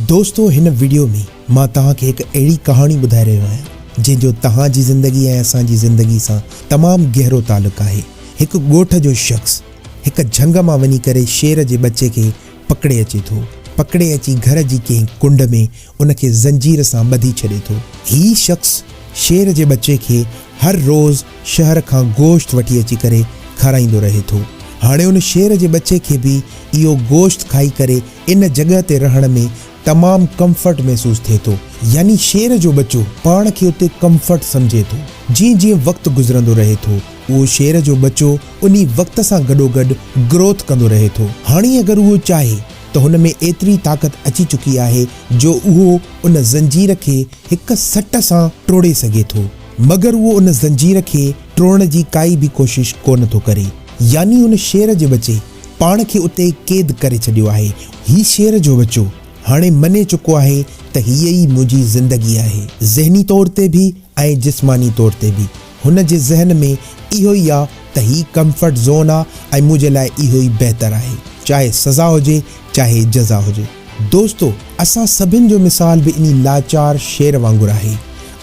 दोस्तों हिन वीडियो में मां तव्हांखे हिकु अहिड़ी कहाणी ॿुधाए रहियो आहियां जंहिंजो तव्हांजी ज़िंदगी ऐं असांजी ज़िंदगी सां तमामु गहरो तालुक़ु आहे। हिकु ॻोठ जो शख़्स हिकु झंग मां वञी करे शेर जे बचे खे पकड़े अचे थो। पकड़े अची घर जी कंहिं कुंड में उनखे ज़ंजीर सां ॿधी छॾे थो। हीउ शख़्स शेर जे बचे खे हर रोज़ शहर खां गोश्त वठी अची करे खाराईंदो रहे थो। हाणे उन शेर जे बचे खे बि इहो गोश्त खाई करे इन जॻह ते रहण में तमामु कंफर्ट महसूस थिए थो। यानी शेर जो बच्चो पाण खे उते कंफर्ट सम्झे थो। जीअं जीअं वक़्तु गुज़रंदो रहे थो उहो शेर जो बच्चो उन वक़्त सां गॾोगॾु ग्रोथ कंदो रहे थो। हाणे अगरि उहो चाहे त हुन में एतिरी ताक़त अची चुकी आहे जो उहो उन ज़ंजीर खे हिकु सट सां टोड़े सघे थो, मगर उहो उन ज़ंजीर खे टोड़ण जी काई बि कोशिश कोन थो करे। यानी उन शेर जे बचे पाण खे उते क़ैद करे छॾियो आहे। ही शेर जो बच्चो हाणे मने चुको आहे त हीअ ई मुंहिंजी ज़िंदगी आहे, ज़हनी तौर ते बि ऐं जिस्मानी तौर ते बि। हुन जे ज़हन में इहो ई आहे त ही कंफर्ट ज़ोन आहे ऐं मुंहिंजे लाइ इहो ई बहितर आहे, चाहे सज़ा हुजे चाहे जज़ा हुजे। दोस्तों असां सभिनि जो मिसाल बि इन लाचार शेर वांगुरु आहे।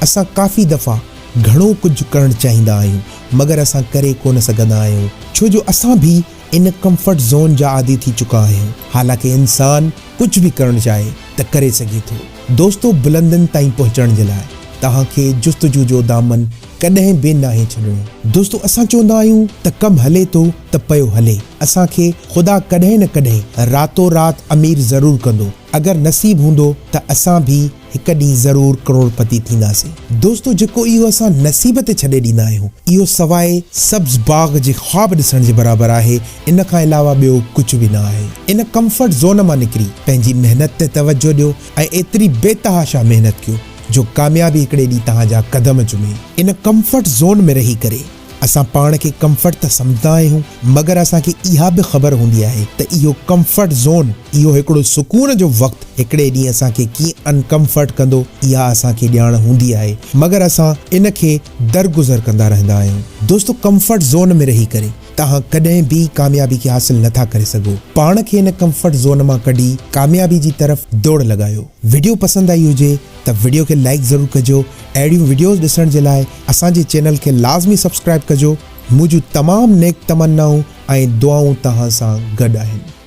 असां काफ़ी दफ़ा घणो कुझु करणु चाहींदा आहियूं मगर असां करे कोन सघंदा आहियूं, छो जो असां बि इन कंफर्ट ज़ोन जा आदी थी चुका आहियूं। हालांकि इंसान कुझु बि करणु चाहे त करे सघे थो। दोस्तों बुलंदनि ताईं पहुचण जे लाइ तव्हांखे जुस्तजू जो दामन कॾहिं बि नाहे छॾिणो। दोस्तों असां चवंदा आहियूं त कमु हले थो त पियो हले। असांखे ख़ुदा कॾहिं न कॾहिं रातो राति अमीर ज़रूरु कंदो। अगरि नसीब हूंदो त असां बि हिकु ॾींहुं ज़रूरु करोड़पति थींदासीं। दोस्तों जेको इहो असां नसीब ते छॾे ॾींदा आहियूं इहो सवाइ सब्ज़ बाग़ जे ख़्वाब ॾिसण जे बराबरि आहे। इन खां अलावा ॿियो कुझु बि न आहे। इन कंफर्ट ज़ोन मां निकिरी पंहिंजी महिनत ते तवजो ॾियो ऐं एतिरी बेतहाशा महिनत कयो जो कामयाबी हिकिड़े ॾींहुं तव्हांजा कदम चुमे। इन कंफर्ट ज़ोन में रही करे असां पाण खे कंफर्ट त सम्झंदा आहियूं मगर असांखे इहा बि ख़बर हूंदी आहे त इहो कंफर्ट ज़ोन, इहो हिकिड़ो सुकून जो वक़्तु हिकिड़े ॾींहुं असांखे कीअं अनकंफर्ट कंदो, इहा असांखे ॼाण हूंदी आहे मगर असां इन खे दरगुज़र कंदा रहंदा आहियूं। दोस्तों कंफर्ट ज़ोन में रही करे तव्हां कॾहिं बि कामयाबी खे हासिल नथा करे सघो। पाण खे इन कंफर्ट ज़ोन मां कढी कामयाबी जी तरफ़ दौड़ लॻायो। वीडियो पसंदि आई हुजे त वीडियो खे लाइक ज़रूरु कजो। अहिड़ियूं वीडियोज़ ॾिसण जे लाइ असांजे चैनल खे लाज़मी सब्सक्राइब कजो। मुंहिंजूं तमामु नेक तमन्नाऊं ऐं दुआऊं तव्हां सां गॾु आहिनि।